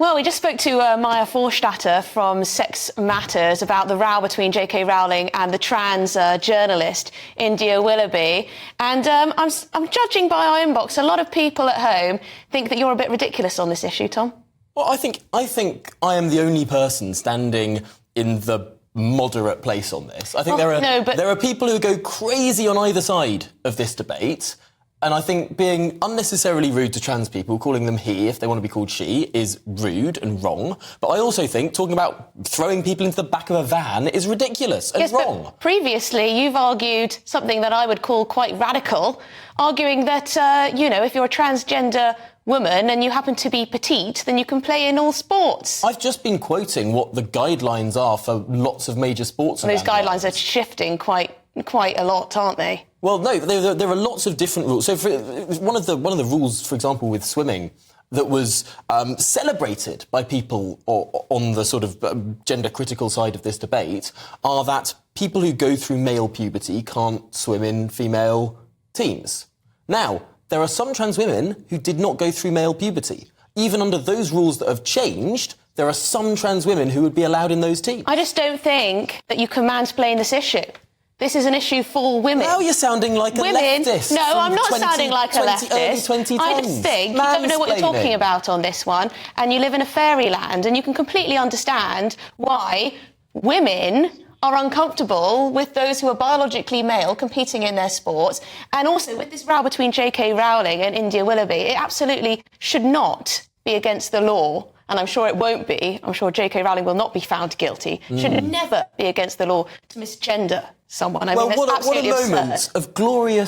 Well, we just spoke to Maya Forstatter from Sex Matters about the row between J.K. Rowling and the trans journalist India Willoughby. And I'm judging by our inbox, a lot of people at home think that you're a bit ridiculous on this issue, Tom. Well, I think I am the only person standing in the moderate place on this. I think there are people who go crazy on either side of this debate. And I think being unnecessarily rude to trans people, calling them he if they want to be called she, is rude and wrong. But I also think talking about throwing people into the back of a van is ridiculous and wrong. But previously, you've argued something that I would call quite radical, arguing that, if you're a transgender woman and you happen to be petite, then you can play in all sports. I've just been quoting what the guidelines are for lots of major sports. And those guidelines are shifting quite a lot, aren't they? Well, no, there are lots of different rules. So one of the rules, for example, with swimming that was celebrated by people on the sort of gender-critical side of this debate are that people who go through male puberty can't swim in female teams. Now, there are some trans women who did not go through male puberty. Even under those rules that have changed, there are some trans women who would be allowed in those teams. I just don't think that you can mansplain this issue. This is an issue for women. Now you're sounding like a leftist. No, I'm not sounding like a leftist. Early 2010s. I just think you don't know what you're talking about on this one, and you live in a fairyland, and you can completely understand why women are uncomfortable with those who are biologically male competing in their sports. And also with this row between J.K. Rowling and India Willoughby, it absolutely should not be against the law. And I'm sure it won't be. I'm sure J.K. Rowling will not be found guilty. Should never be against the law to misgender someone. I mean, that's absolutely absurd. What a moment of glorious